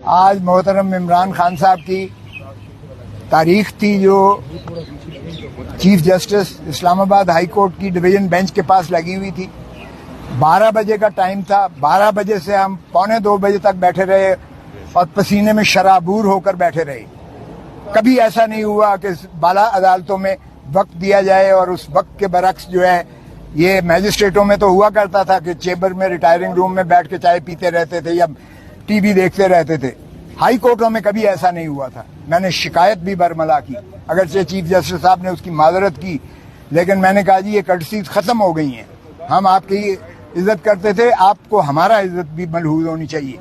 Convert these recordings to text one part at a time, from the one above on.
آج محترم عمران خان صاحب کی تاریخ تھی جو چیف جسٹس اسلام آباد ہائی کورٹ کی ڈویژن بینچ کے پاس لگی ہوئی تھی. 12 بجے کا ٹائم تھا. 12 بجے سے ہم 1:45 بجے تک بیٹھے رہے اور پسینے میں شرابور ہو کر بیٹھے رہے. کبھی ایسا نہیں ہوا کہ بالا عدالتوں میں وقت دیا جائے اور اس وقت کے برعکس جو ہے یہ میجسٹریٹوں میں تو ہوا کرتا تھا کہ چیمبر میں ریٹائرنگ روم میں بیٹھ کے چائے پیتے رہتے تھے یا ٹی وی دیکھتے رہتے تھے. ہائی کورٹوں میں کبھی ایسا نہیں ہوا تھا. میں نے شکایت بھی برملا کی, اگرچہ چیف جسٹس صاحب نے اس کی معذرت کی, لیکن میں نے کہا جی یہ کٹسیز ختم ہو گئی ہیں. ہم آپ کی عزت کرتے تھے, آپ کو ہمارا عزت بھی ملحوظ ہونی چاہیے.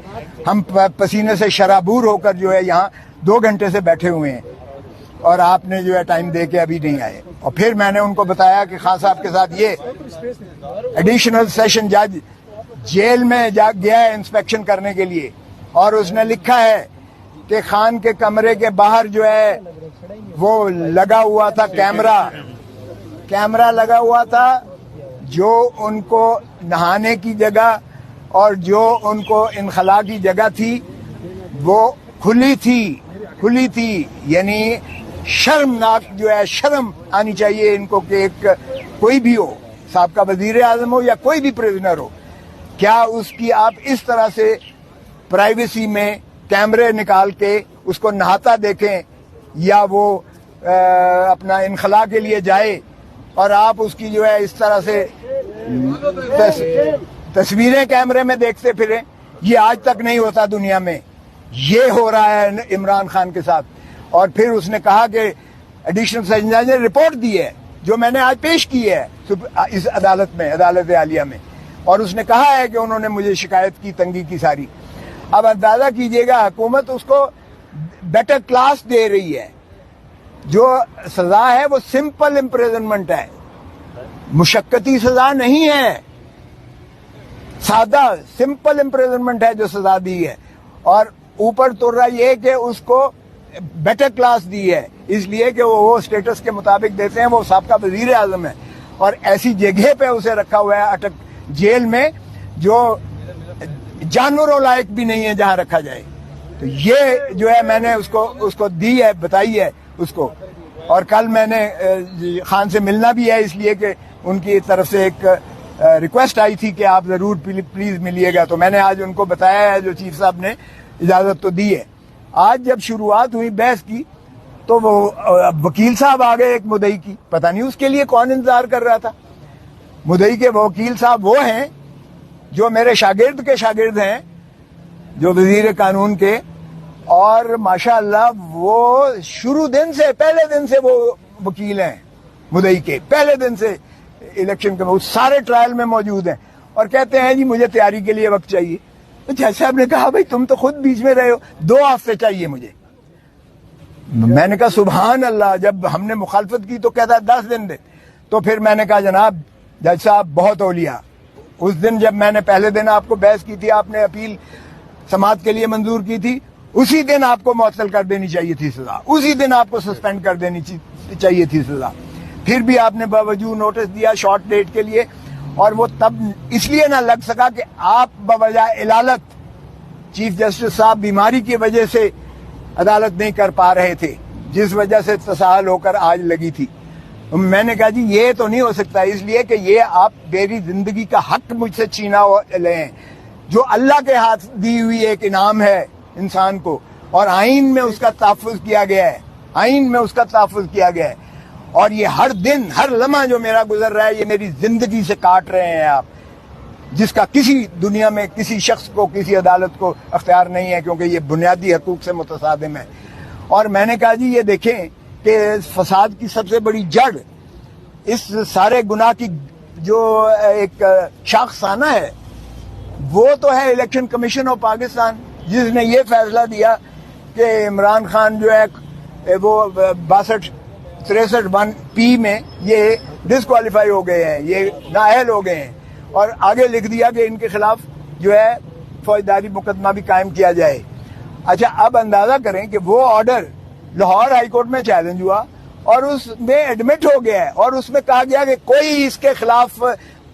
ہم پسینے سے شرابور ہو کر جو ہے یہاں 2 گھنٹے سے بیٹھے ہوئے ہیں اور آپ نے جو ہے ٹائم دے کے ابھی نہیں آئے. اور پھر میں نے ان کو بتایا کہ خان صاحب کے ساتھ یہ ایڈیشنل سیشن جج جیل میں گیا ہے انسپیکشن کرنے کے لیے, اور اس نے لکھا ہے کہ خان کے کمرے کے باہر جو ہے وہ لگا ہوا تھا کیمرہ لگا ہوا تھا, جو ان کو نہانے کی جگہ اور جو ان کو انخلاء کی جگہ تھی وہ کھلی تھی. یعنی شرمناک جو ہے, شرم آنی چاہیے ان کو کہ ایک کوئی بھی ہو, سابقہ وزیر اعظم ہو یا کوئی بھی پریزنر ہو, کیا اس کی آپ اس طرح سے پرائیویسی میں کیمرے نکال کے اس کو نہاتا دیکھیں یا وہ اپنا انخلاء کے لیے جائے اور آپ اس کی جو ہے اس طرح سے تصویریں کیمرے میں دیکھتے پھریں. یہ آج تک نہیں ہوتا دنیا میں, یہ ہو رہا ہے عمران خان کے ساتھ. اور پھر اس نے کہا کہ ایڈیشنل سیشن جج نے رپورٹ دی ہے جو میں نے آج پیش کی ہے اس عدالت میں, عدالت عالیہ میں, اور اس نے کہا ہے کہ انہوں نے مجھے شکایت کی تنگی کی ساری. اب اندازہ کیجئے گا حکومت اس کو بیٹر کلاس دے رہی ہے. جو سزا ہے وہ سمپل امپریزنمنٹ ہے, مشقتی سزا نہیں ہے, سادہ سمپل امپریزنمنٹ ہے جو سزا دی ہے. اور اوپر تو رہا یہ کہ اس کو بیٹر کلاس دی ہے اس لیے کہ وہ اسٹیٹس کے مطابق دیتے ہیں. وہ سابقہ وزیر اعظم ہے اور ایسی جگہ پہ اسے رکھا ہوا ہے اٹک جیل میں جو جانوروں لائق بھی نہیں ہے جہاں رکھا جائے. تو یہ جو ہے میں نے اس کو دی ہے, بتائی ہے اس کو. اور کل میں نے خان سے ملنا بھی ہے اس لیے کہ ان کی طرف سے ایک ریکویسٹ آئی تھی کہ آپ ضرور پلیز ملیے گا. تو میں نے آج ان کو بتایا ہے, جو چیف صاحب نے اجازت تو دی ہے. آج جب شروعات ہوئی بحث کی تو وہ وکیل صاحب آ گئے ایک مدعی کی, پتہ نہیں اس کے لیے کون انتظار کر رہا تھا. مدعی کے وکیل صاحب وہ ہیں جو میرے شاگرد کے شاگرد ہیں, جو وزیر قانون کے, اور ماشاءاللہ وہ شروع دن سے, پہلے دن سے وہ وکیل ہیں مدعی کے, پہلے دن سے الیکشن کے وہ سارے ٹرائل میں موجود ہیں, اور کہتے ہیں جی مجھے تیاری کے لیے وقت چاہیے. جج صاحب نے کہا بھائی تم تو خود بیچ میں رہے ہو, 2 ہفتے چاہیے مجھے. میں نے کہا سبحان اللہ, جب ہم نے مخالفت کی تو کہتا ہے 10 دن دے. تو پھر میں نے کہا جناب جج صاحب بہت اولیاء, اس دن جب میں نے پہلے دن آپ کو بحث کی تھی, آپ نے اپیل سماعت کے لیے منظور کی تھی, اسی دن آپ کو معطل کر دینی چاہیے تھی سزا, اسی دن آپ کو سسپینڈ کر دینی چاہیے تھی سزا. پھر بھی آپ نے باوجود نوٹس دیا شارٹ ڈیٹ کے لیے, اور وہ تب اس لیے نہ لگ سکا کہ آپ بوجہ علالت چیف جسٹس صاحب بیماری کی وجہ سے عدالت نہیں کر پا رہے تھے, جس وجہ سے تساہل ہو کر آج لگی تھی. میں نے کہا جی یہ تو نہیں ہو سکتا, اس لیے کہ یہ آپ میری زندگی کا حق مجھ سے چھینا لے ہیں, جو اللہ کے ہاتھ دی ہوئی ایک انعام ہے انسان کو, اور آئین میں اس کا تحفظ کیا گیا ہے, آئین میں اس کا تحفظ کیا گیا ہے. اور یہ ہر دن ہر لمحہ جو میرا گزر رہا ہے یہ میری زندگی سے کاٹ رہے ہیں آپ, جس کا کسی دنیا میں کسی شخص کو, کسی عدالت کو اختیار نہیں ہے, کیونکہ یہ بنیادی حقوق سے متصادم ہے. اور میں نے کہا جی یہ دیکھیں کہ فساد کی سب سے بڑی جڑ, اس سارے گناہ کی جو ایک شاخسانہ ہے وہ تو ہے الیکشن کمیشن آف پاکستان, جس نے یہ فیصلہ دیا کہ عمران خان جو ہے وہ 62-63(1) میں یہ ڈسکوالیفائی ہو گئے ہیں, یہ نااہل ہو گئے ہیں, اور آگے لکھ دیا کہ ان کے خلاف جو ہے فوجداری مقدمہ بھی قائم کیا جائے. اچھا اب اندازہ کریں کہ وہ آرڈر لاہور ہائی کورٹ میں چیلنج ہوا اور اس میں ایڈمٹ ہو گیا ہے, اور اس میں کہا گیا کہ کوئی اس کے خلاف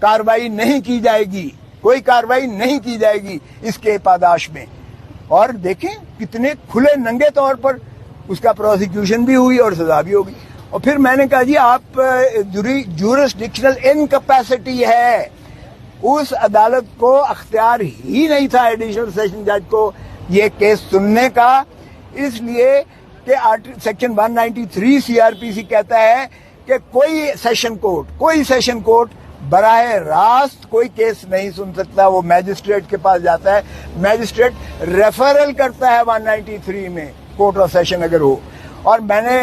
کاروائی نہیں کی جائے گی, کوئی کاروائی نہیں کی جائے گی اس کے پاداش میں. اور دیکھیں کتنے کھلے ننگے طور پر اس کا پروسیکیوشن بھی ہوئی اور سزا بھی ہوگی. اور پھر میں نے کہا جی آپ جورسڈکشنل انکیپیسٹی ہے, اس عدالت کو اختیار ہی نہیں تھا ایڈیشنل سیشن جج کو یہ کیس سننے کا, اس لیے کہ سیکشن 193 CRPC کہتا ہے کہ کوئی سیشن کورٹ براہ راست کوئی کیس نہیں سن سکتا, وہ میجسٹریٹ کے پاس جاتا ہے, میجسٹریٹ ریفرل کرتا ہے 193 میں کورٹ آف سیشن اگر ہو. اور میں نے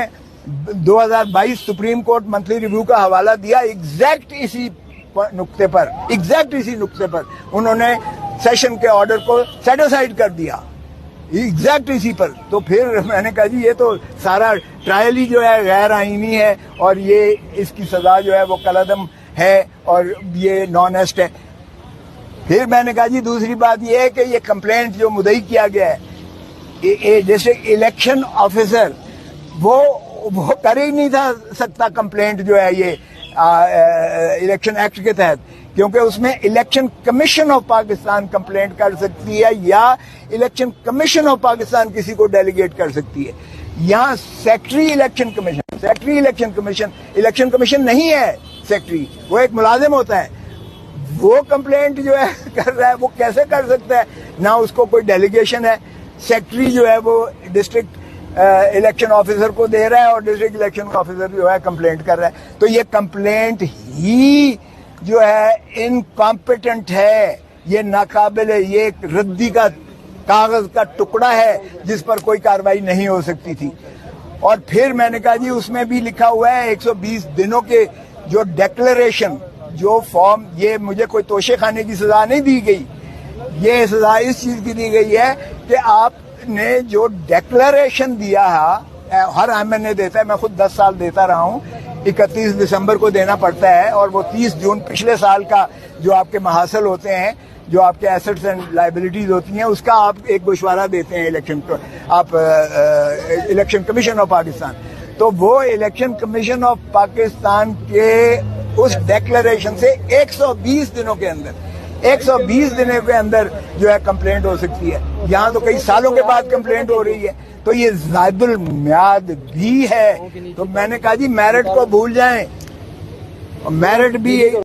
2022 سپریم کورٹ منتھلی ریویو کا حوالہ دیا ایگزیکٹ اسی نقطے پر انہوں نے سیشن کے آرڈر کو سیٹ اسائڈ کر دیا ایگزیکٹ اسی پر. تو پھر میں نے کہا جی یہ تو سارا ٹرائل ہی جو ہے غیر آئینی ہے اور یہ اس کی سزا جو ہے وہ کالعدم ہے اور یہ نان ایسٹ ہے. پھر میں نے کہا جی دوسری بات یہ ہے کہ یہ کمپلینٹ جو مدعی کیا گیا ہے جیسے الیکشن آفیسر وہ کر ہی نہیں تھا سکتا کمپلینٹ جو ہے یہ الیکشن ایکٹ کے تحت, کیونکہ اس میں election commission of Pakistan complaint کر سکتی ہے یا الیکشن کمیشن آف پاکستان کسی کو ڈیلیگیٹ کر سکتی ہے. یہاں سیکٹری الیکشن کمیشن نہیں ہے, سیکٹری وہ ایک ملازم ہوتا ہے, وہ کمپلینٹ جو ہے کر رہا ہے وہ کیسے کر سکتا ہے, نہ اس کو کوئی ڈیلیگیشن ہے. سیکٹری جو ہے وہ ڈسٹرکٹ الیکشن آفیسر کو دے رہا ہے اور ڈسٹرکٹ الیکشن آفیسر جو ہے کمپلینٹ کر رہا ہے. تو یہ کمپلینٹ ہی جو ہے انکمپیٹنٹ ہے, یہ ناقابل ہے, یہ ایک ردی کا کاغذ کا ٹکڑا ہے جس پر کوئی کاروائی نہیں ہو سکتی تھی. اور پھر میں نے کہا جی اس میں بھی لکھا ہوا ہے 120 دنوں کے جو ڈیکلریشن جو فارم, یہ مجھے کوئی توشے خانے کی سزا نہیں دی گئی, یہ سزا اس چیز کی دی گئی ہے کہ آپ نے جو ڈیکلریشن دیا ہے, ہر مہینے دیتا ہے, میں خود 10 سال دیتا رہا ہوں, 31 دسمبر کو دینا پڑتا ہے اور وہ 30 جون پچھلے سال کا جو آپ کے محاصل ہوتے ہیں, جو آپ کے ایسٹس اینڈ لائبلٹیز ہوتی ہیں, اس کا آپ ایک گوشوارہ دیتے ہیں الیکشن کمیشن آف پاکستان. تو وہ الیکشن کمیشن آف پاکستان کے اس ڈیکلریشن سے 120 دنوں کے اندر جو ہے کمپلینٹ ہو سکتی ہے. یہاں تو کئی سالوں کے بعد کمپلینٹ ہو رہی ہے, تو یہ زائد المیعاد بھی ہے. تو میں نے کہا جی میرٹ کو بھول جائیں, میرٹ بھی